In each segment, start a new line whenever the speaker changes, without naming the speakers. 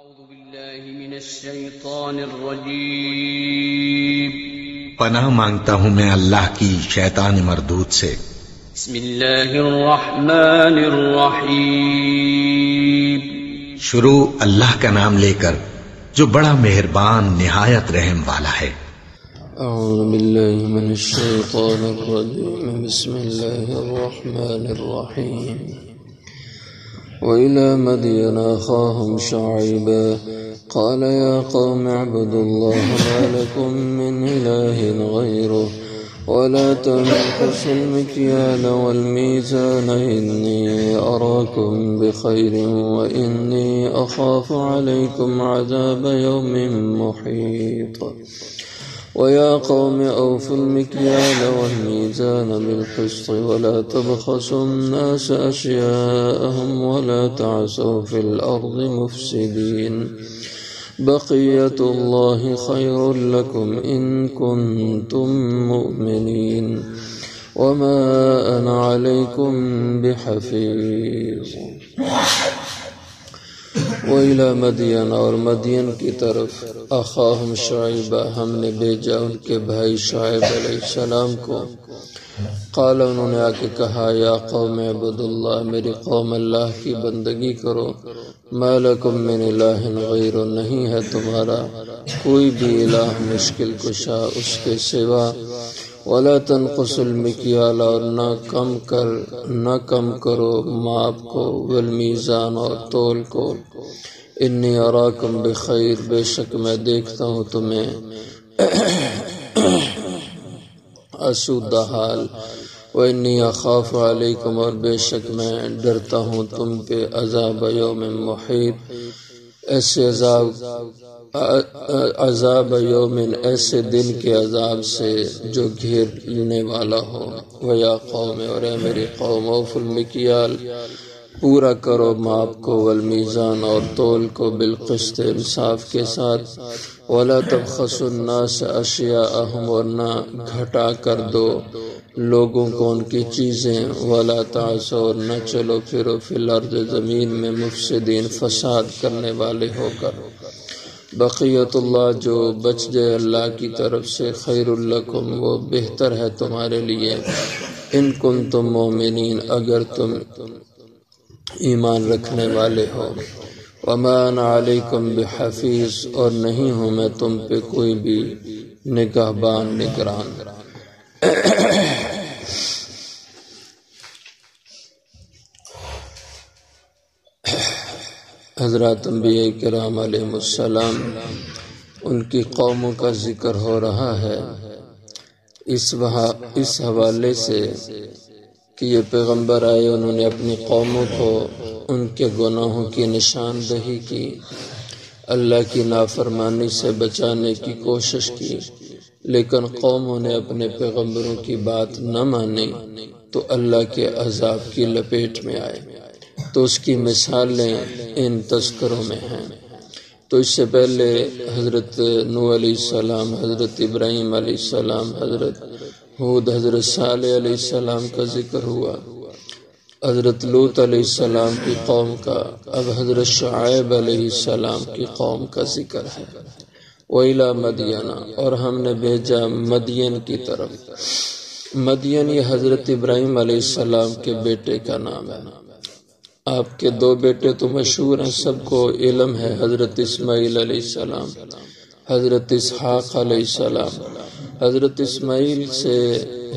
أعوذ بالله من الشيطان الرجيم
پناہ مانگتا ہوں میں اللہ کی شیطان مردود سے۔
بسم الله الرحمن الرحيم
شروع اللہ کا نام لے کر جو بڑا مہربان نہایت رحم والا ہے۔
أعوذ بالله من الشيطان الرجيم بسم الله الرحمن الرحيم وإلى مدين أخاهم شعيبا قال يا قوم اعبدوا الله ما لكم من إله غيره ولا تنقصوا المكيال والميزان إني أراكم بخير وإني أخاف عليكم عذاب يوم محيط ويا قوم أوفوا المكيال والميزان بالقسط ولا تبخسوا الناس أشياءهم ولا تعثوا في الأرض مفسدين بقية الله خير لكم إن كنتم مؤمنين وما أنا عليكم بحفيظ وإلى مدین اور مدین کی طرف اخاہم شعیبہ ہم نے بھیجا ان کے بھائی شعیب علیہ السلام کو۔ قال انہوں نے آ کے کہا یا قوم اعبدوا اللہ میری قوم اللہ کی بندگی کرو، ما لکم من الہ غیر نہیں ہے تمہارا کوئی بھی الہ مشکل کشا اس کے سوا، ولا تنقصوا المکیال اور نہ کم کرو ماپ کو، والمیزان اور تول کو، انی اراکم بخیر بے شک میں دیکھتا ہوں تمہیں آسودہ حال، وانی اخاف علیکم اور بے شک میں ڈرتا ہوں تم پہ عذاب یوم محیط ایسے عذاب یومن ایسے دن کے عذاب سے جو گھیرنے والا ہو۔ ویا قوم اور اے میری قوم اوفوا المکیال پورا کرو ماپ کو، والمیزان اور تول کو، بالقسط انصاف کے ساتھ، ولا تبخسوا الناس اشیاءهم اور نہ گھٹا کر دو لوگوں کو ان کی چیزیں، ولا تعثوا اور نہ چلو پھرو فی الارض زمین میں مفسدین فساد کرنے والے ہو کر۔ بقیت اللہ جو بچ جائے اللہ کی طرف سے، خیر لکم وہ بہتر ہے تمہارے لیے، ان کنتم مومنین اگر تم ایمان رکھنے والے ہو، وما انا علیکم بحفیظ اور نہیں ہوں میں تم پہ کوئی بھی نگہبان نگران۔ حضرات انبیاء کرام علیہ السلام ان کی قوموں کا ذکر ہو رہا ہے اس حوالے سے کہ یہ پیغمبر آئے، انہوں نے اپنی قوموں کو ان کے گناہوں کی نشاندہی کی، اللہ کی نافرمانی سے بچانے کی کوشش کی، لیکن قوموں نے اپنے پیغمبروں کی بات نہ مانی تو اللہ کے عذاب کی لپیٹ میں آئے۔ تو اس کی مثالیں ان تذکروں میں ہیں۔ تو اس سے پہلے حضرت نوح علیہ السلام، حضرت ابراہیم علیہ السلام، حضرت ہود، حضرت صالح علیہ السلام کا ذکر ہوا، حضرت لوط علیہ السلام کی قوم کا، اب حضرت شعیب علیہ السلام کی قوم کا ذکر ہے۔ وإلی مدین اور ہم نے بھیجا مدین کی طرف۔ مدین یہ حضرت ابراہیم علیہ السلام کے بیٹے کا نام ہے۔ آپ کے دو بیٹے تو مشہور ہیں، سب کو علم ہے، حضرت اسماعیل علیہ السلام، حضرت اسحاق علیہ السلام۔ حضرت اسماعیل سے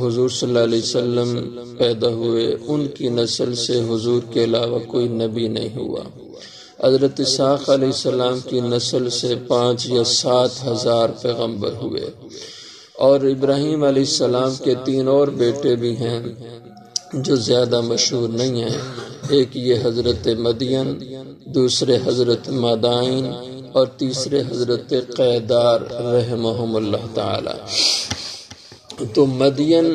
حضور صلی اللہ علیہ وسلم پیدا ہوئے، ان کی نسل سے حضور کے علاوہ کوئی نبی نہیں ہوا۔ حضرت اسحاق علیہ السلام کی نسل سے 5 یا 7 ہزار پیغمبر ہوئے، اور ابراہیم علیہ السلام کے 3 اور بیٹے بھی ہیں جو زیادہ مشہور نہیں ہیں، ایک یہ حضرت مدین، دوسرے حضرت مدائن اور تیسرے حضرت قیدار رحمہم اللہ تعالی۔ تو مدین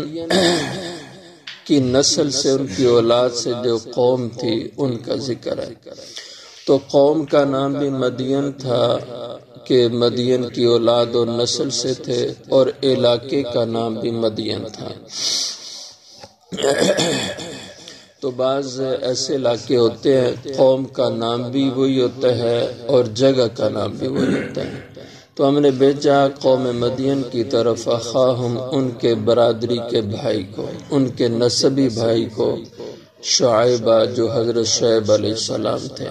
کی نسل سے، ان کی اولاد سے جو قوم تھی ان کا ذکر ہے۔ تو قوم کا نام بھی مدین تھا کہ مدین کی اولاد اور نسل سے تھے، اور علاقے کا نام بھی مدین تھا۔ تو بعض ایسے علاقے ہوتے ہیں قوم کا نام بھی وہی ہوتا ہے اور جگہ کا نام بھی وہی ہوتا ہے. تو ہم نے بھیجا قوم مدین کی طرف اخاہم، ان کے برادری کے بھائی کو، ان کے نسبی بھائی کو، شعیبہ جو حضرت شعیب علیہ السلام تھے.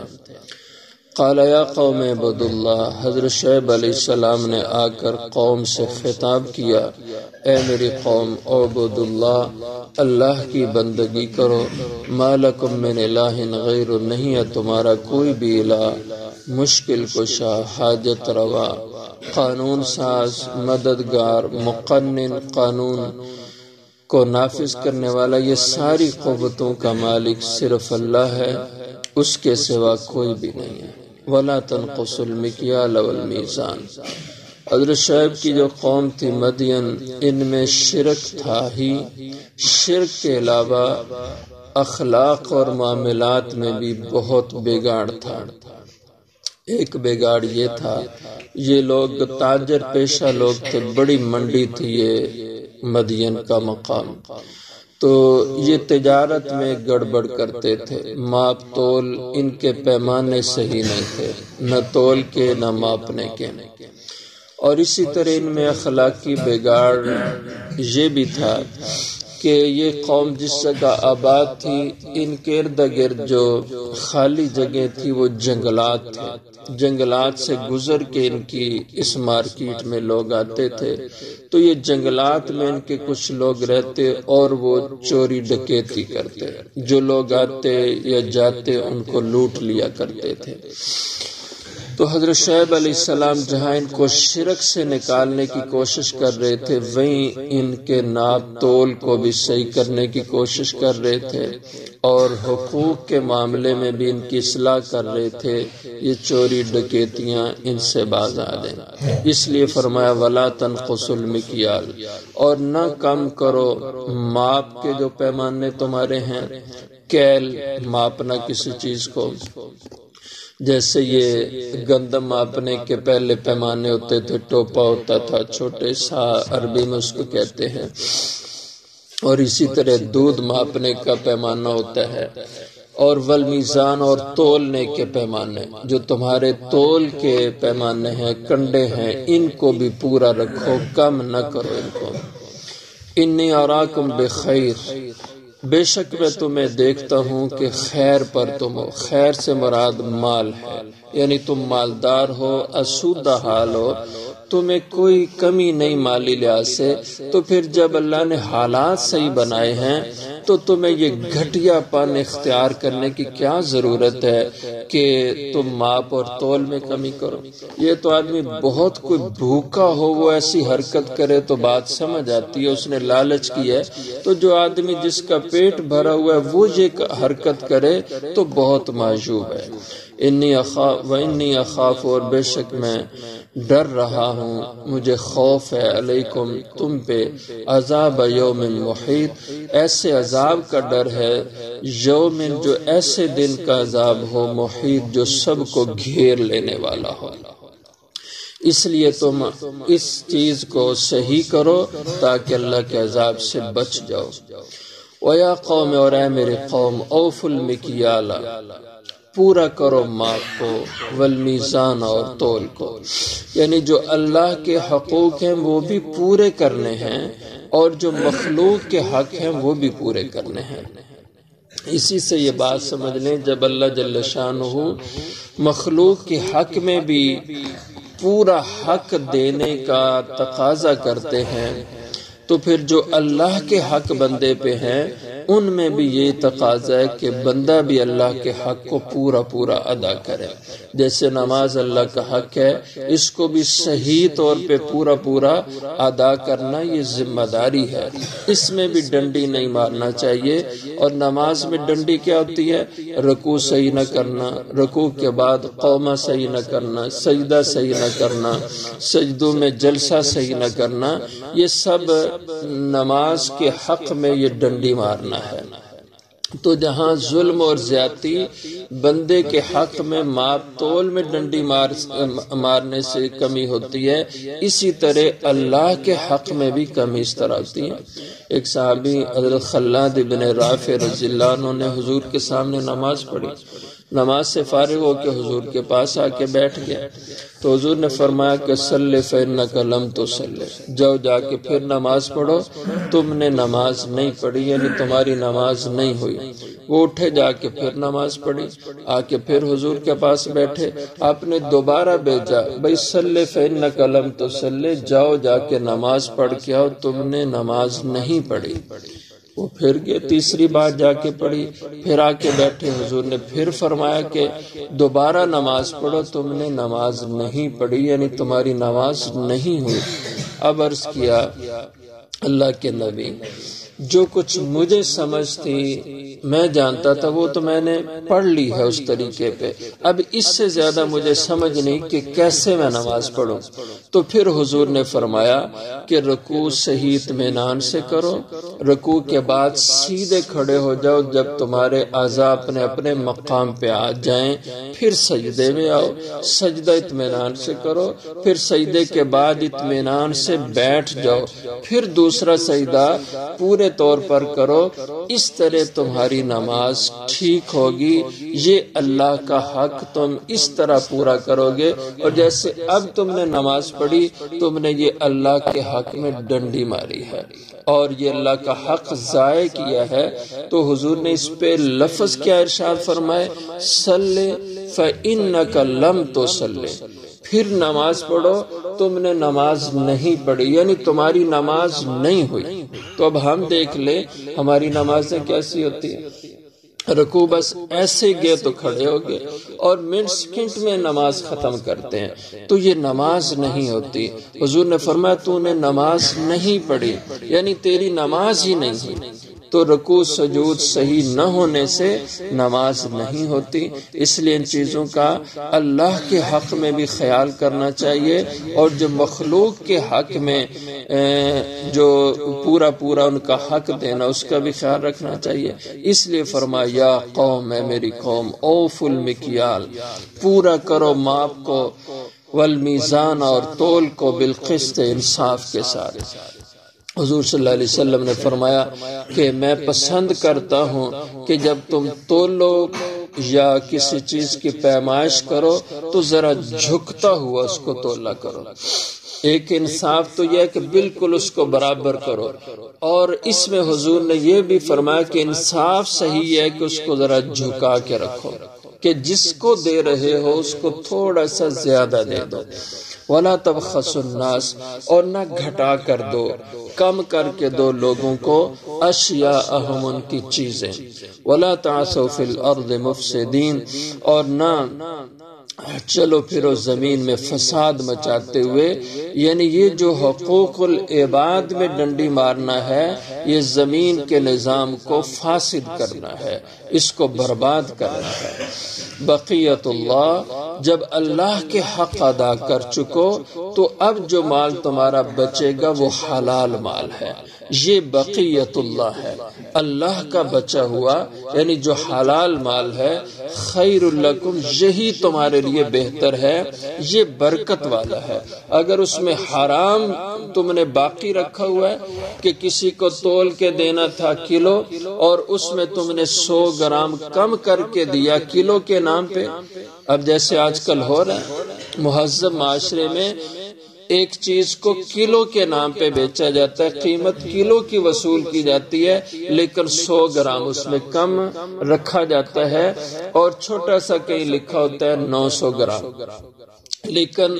قال یا قوم اعبدوا اللہ، حضرت شعیب علیہ السلام نے آ کر قوم سے خطاب کیا، اے میری قوم اعبدوا اللہ، اللہ کی بندگی کرو، ما لکم من الہ غیر، نہیں ہے تمہارا کوئی بھی الہ، مشکل کشا، حاجت روا، قانون ساز، مددگار، مقنن، قانون کو نافذ کرنے والا، یہ ساری قوتوں کا مالک صرف اللہ ہے، اس کے سوا کوئی بھی نہیں ہے. وَلَا تَنْقُصُوا الْمِكْيَالَ وَالْمِيزَانَ. حضرت شعیب کی جو قوم تھی مدین، ان میں شرک تھا ہی، شرک کے علاوہ اخلاق اور معاملات میں بھی بہت بگاڑ تھا. ایک بگاڑ یہ تھا، یہ لوگ تاجر پیشہ لوگ تھے، بڑی منڈی تھی یہ مدین کا مقام، تو یہ تجارت میں گڑبڑ کرتے تھے، ماپ تول ان کے پیمانے صحیح نہیں تھے، نہ تول کے نہ ماپنے کے. اور اسی طرح ان میں اخلاقی بگاڑ یہ بھی تھا کہ یہ قوم جس جگہ آباد تھی، ان کے ارد گرد جو خالی جگہ تھی وہ جنگلات تھے، جنگلات سے گزر کے ان کی اس مارکیٹ میں لوگ آتے تھے، تو یہ جنگلات میں ان کے کچھ لوگ رہتے اور وہ چوری ڈکیتی کرتے، جو لوگ آتے یا جاتے ان کو لوٹ لیا کرتے تھے. تو حضرت شعیب علیہ السلام جہاں ان کو شرک سے نکالنے کی کوشش کر رہے تھے، وہیں ان کے ناپ تول کو بھی صحیح کرنے کی کوشش کر رہے تھے، اور حقوق کے معاملے میں بھی ان کی اصلاح کر رہے تھے، یہ چوری ڈکیتیاں ان سے باز آ جائیں. اس لیے فرمایا وَلَا تَنْقُصُوا الْمِكْيَالَ، اور نہ کم کرو ماپ کے جو پیمانے تمہارے ہیں، کیل ماپنا کسی چیز کو، جیسے یہ گندم ماپنے کے پہلے پیمانے ہوتے تھے، ٹوپا ہوتا تھا، چھوٹے سا عربی میں اس کو کہتے ہیں، اور اسی طرح دودھ ماپنے کا پیمانہ ہوتا ہے، اور والمیزان، اور تولنے کے پیمانے، جو تمہارے تول کے پیمانے ہیں، کنڈے ہیں، ان کو بھی پورا رکھو، کم نہ کرو ان کو. انی اراکم بخیر، بے شک میں تمہیں دیکھتا ہوں کہ خیر پر تم ہو. خیر سے مراد مال ہے، یعنی تم مالدار ہو، آسودہ حال ہو، تمہیں کوئی کمی نہیں مالی لحاظ سے. تو پھر جب اللہ نے حالات صحیح بنائے ہیں تو تمہیں یہ گھٹیا پن اختیار کرنے کی کیا ضرورت ہے کہ تم ماپ اور تول میں کمی کرو. یہ تو آدمی بہت کوئی بھوکا ہو وہ ایسی حرکت کرے تو بات سمجھ آتی ہے، اس نے لالچ کی ہے. تو جو آدمی جس کا پیٹ بھرا ہوا ہے وہ یہ حرکت کرے تو بہت معجوب ہے. انی اخاف، اور بے شک میں ڈر رہا ہوں، مجھے خوف ہے، علیکم تم پہ، عذاب یوم محیط، ایسے عذاب کا ڈر ہے، یوم جو ایسے دن کا عذاب ہو، محیط جو سب کو گھیر لینے والا ہو. اس لیے تم اس چیز کو صحیح کرو تاکہ اللہ کے عذاب سے بچ جاؤ. وَيَا قَوْمِ، اور اے میرے قوم، أَوْفُوا الْمِكْيَالَ، پورا کرو ماپ کو، والمیزان، اور تول کو، یعنی جو اللہ کے حقوق ہیں وہ بھی پورے کرنے ہیں، اور جو مخلوق کے حق ہیں وہ بھی پورے کرنے ہیں. اسی سے یہ بات سمجھ لیں، جب اللہ جل شانہ مخلوق کے حق میں بھی پورا حق دینے کا تقاضا کرتے ہیں، تو پھر جو اللہ کے حق بندے پہ ہیں ان میں بھی یہ تقاضا ہے کہ بندہ بھی اللہ کے حق کو پورا پورا ادا کرے. جیسے نماز اللہ کا حق ہے، اس کو بھی صحیح طور پہ پورا پورا ادا کرنا یہ ذمہ داری ہے. اس میں بھی ڈنڈی نہیں مارنا چاہیے. اور نماز میں ڈنڈی کیا ہوتی ہے؟ رکوع صحیح نہ کرنا، رکوع کے بعد قومہ صحیح نہ کرنا، سجدہ صحیح نہ کرنا، سجدوں میں جلسہ صحیح نہ کرنا، یہ سب نماز کے حق میں یہ ڈنڈی مارنا ہے. تو جہاں ظلم اور زیادتی بندے کے حق میں ماپ تول میں ڈنڈی مارنے سے کمی ہوتی ہے، اسی طرح اللہ کے حق میں بھی کمی اس طرح ہوتی ہے۔ ایک صحابی حضرت خلاد بن رافع رضی اللہ عنہ نے حضور کے سامنے نماز پڑھی، نماز سے فارغ ہو کے حضور کے پاس آ کے بیٹھ گیا تو حضور نے فرمایا کہ صلی فإنک لم تصلی، جاؤ جا کے پھر نماز پڑھو، تم نے نماز نہیں پڑھی، یعنی تمہاری نماز نہیں ہوئی۔ وہ اٹھے، جا کے پھر نماز پڑھی، آ کے پھر حضور کے پاس بیٹھے، آپ نے دوبارہ بھیجا، بھائی صلی فإنک لم تصلی، جاؤ جا کے نماز پڑھ کے آؤ، تم نے نماز نہیں پڑھی۔ وہ پھر گئے، تیسری بار جا کے پڑھی، پھر آ کے بیٹھے، حضور نے پھر فرمایا کہ دوبارہ نماز پڑھو، تم نے نماز نہیں پڑھی، یعنی تمہاری نماز نہیں ہوئی۔ اب عرض کیا اللہ کے نبی، جو کچھ مجھے سمجھ تھی میں جانتا تھا وہ تو میں نے پڑھ لی ہے اس طریقے پہ، اب اس سے زیادہ مجھے سمجھ نہیں کہ کیسے میں نماز پڑھوں۔ تو پھر حضور نے فرمایا کہ رکوع صحیح اطمینان سے کرو، رکوع کے بعد سیدھے کھڑے ہو جاؤ، جب تمہارے اعضاء اپنے اپنے مقام پہ آ جائیں پھر سجدے میں آؤ، سجدہ اطمینان سے کرو، پھر سجدے کے بعد اطمینان سے بیٹھ جاؤ، پھر دوسرا سجدہ پورے طور پر کرو، اس طرح تمہاری نماز ٹھیک ہوگی۔ یہ اللہ کا حق تم اس طرح پورا کرو گے، اور جیسے اب تم نے نماز پڑھی تم نے یہ اللہ کے حق میں ڈنڈی ماری ہے اور یہ اللہ کا حق ضائع کیا ہے، تو حضور نے اس پہ لفظ کیا ارشاد فرمائے، صلی فإنک لم تصلی، پھر نماز پڑھو، تم نے نماز نہیں پڑھی، یعنی تمہاری نماز نہیں ہوئی۔ تو اب ہم دیکھ لیں ہماری نمازیں کیسی ہوتی ہیں، رکوع بس ایسے گئے تو کھڑے ہو گئے اور منٹ سیکنڈ میں نماز ختم کرتے ہیں، تو یہ نماز نہیں ہوتی۔ حضور نے فرمایا تو نے نماز نہیں پڑھی، یعنی تیری نماز ہی نہیں ہوئی۔ تو رکوع سجود صحیح نہ ہونے سے نماز نہیں ہوتی، اس لیے ان چیزوں کا اللہ کے حق میں بھی خیال کرنا چاہیے، اور جو مخلوق کے حق میں جو پورا ان کا حق دینا اس کا بھی خیال رکھنا چاہیے۔ اس لیے فرمایا یا قوم، اے میری قوم، اوفوا المکیال، پورا کرو ماپ کو، والمیزان، اور تول کو، بالقسط، انصاف کے ساتھ۔ حضور صلی اللہ علیہ وسلم نے فرمایا کہ میں پسند کرتا ہوں کہ جب تم تولو یا کسی چیز کی پیمائش کرو تو ذرا جھکتا ہوا اس کو تولا کرو۔ ایک انصاف تو یہ ہے کہ بالکل اس کو برابر کرو، اور اس میں حضور نے یہ بھی فرمایا کہ انصاف صحیح ہے کہ اس کو ذرا جھکا کے رکھو، کہ جس کو دے رہے ہو اس کو تھوڑا سا زیادہ دے دو، وَلَا تَبْخَسُوا النَّاسَ، اور نہ گھٹا کر دو، کم کر کے دو لوگوں کو، اشیاءہم، ان کی چیزیں، وَلَا تَعْثَوْا فِي الْأَرْضِ مُفْسِدِينَ، اور نہ چلو پھرو زمین میں فساد مچاتے ہوئے، یعنی یہ جو حقوق العباد میں ڈنڈی مارنا ہے یہ زمین کے نظام کو فاسد کرنا ہے، اس کو برباد کرنا ہے۔ بقیت اللہ، جب اللہ کے حق ادا کر چکو تو اب جو مال تمہارا بچے گا وہ حلال مال ہے، یہ بقیت اللہ ہے، اللہ کا بچا ہوا، یعنی جو حلال مال ہے، خیر لکم، یہی تمہارے لیے بہتر ہے، یہ برکت والا ہے۔ اگر اس میں حرام تم نے باقی رکھا ہوا ہے کہ کسی کو تول کے دینا تھا کلو اور اس میں تم نے 100 گرام کم کر کے دیا کلو کے نام پہ، اب جیسے آج کل ہو رہا ہے مہذب معاشرے میں، ایک چیز کو کلو کے نام پہ بیچا جاتا ہے، قیمت کلو کی وصول کی جاتی ہے، لیکن 100 گرام اس میں کم رکھا جاتا ہے، اور چھوٹا سا کہیں لکھا ہوتا ہے 900 گرام۔ لیکن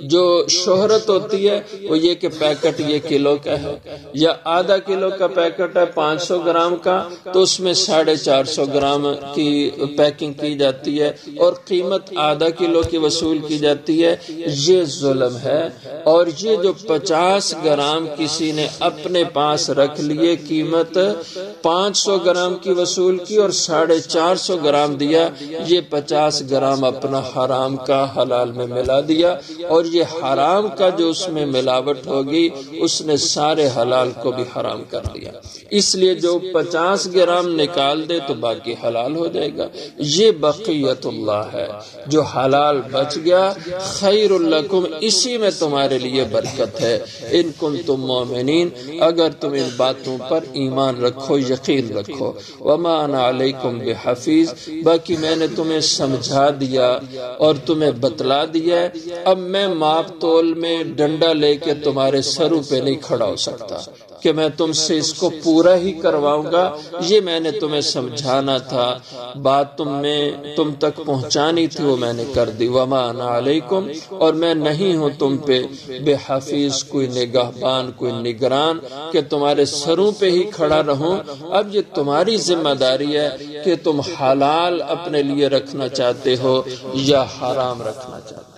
جو شہرت ہوتی ہے وہ یہ کہ پیکٹ یہ کلو کا ہے، یا آدھا کلو کا پیکٹ ہے 500 گرام کا، تو اس میں 450 گرام کی پیکنگ کی جاتی ہے اور قیمت آدھا کلو کی وصول کی جاتی ہے، یہ ظلم ہے۔ اور یہ جو 50 گرام کسی نے اپنے پاس رکھ لیے، قیمت 500 گرام کی وصول کی اور 450 گرام دیا، یہ 50 گرام اپنا حرام کا حلال میں ملا دیا، اور یہ حرام کا جو اس میں ملاوٹ ہوگی اس نے سارے حلال کو بھی حرام کر دیا۔ اس لیے جو 50 گرام نکال دے تو باقی حلال ہو جائے گا۔ یہ بقیت اللہ ہے، جو حلال بچ گیا خیر لکم، اسی میں تمہارے لیے برکت ہے، ان کنتم مومنین، اگر تم ان باتوں پر ایمان رکھو، یقین رکھو۔ وما انا علیکم بحفیظ، باقی میں نے تمہیں سمجھا دیا اور تمہیں بتلا دیا ہے۔ اب میں ماپ تول میں ڈنڈا لے کے تمہارے سروں پہ نہیں کھڑا ہو سکتا کہ میں تم سے اس کو پورا ہی کرواؤں گا، یہ میں نے تمہیں سمجھانا تھا، بات تم تک پہنچانی تھی، وہ میں نے کر دی۔ وما انا علیکم، اور میں نہیں ہوں تم پہ بے حفیظ، کوئی نگہبان، کوئی نگران کہ تمہارے سروں پہ ہی کھڑا رہوں۔ اب یہ تمہاری ذمہ داری ہے کہ تم حلال اپنے لیے رکھنا چاہتے ہو یا حرام رکھنا چاہتے ہو۔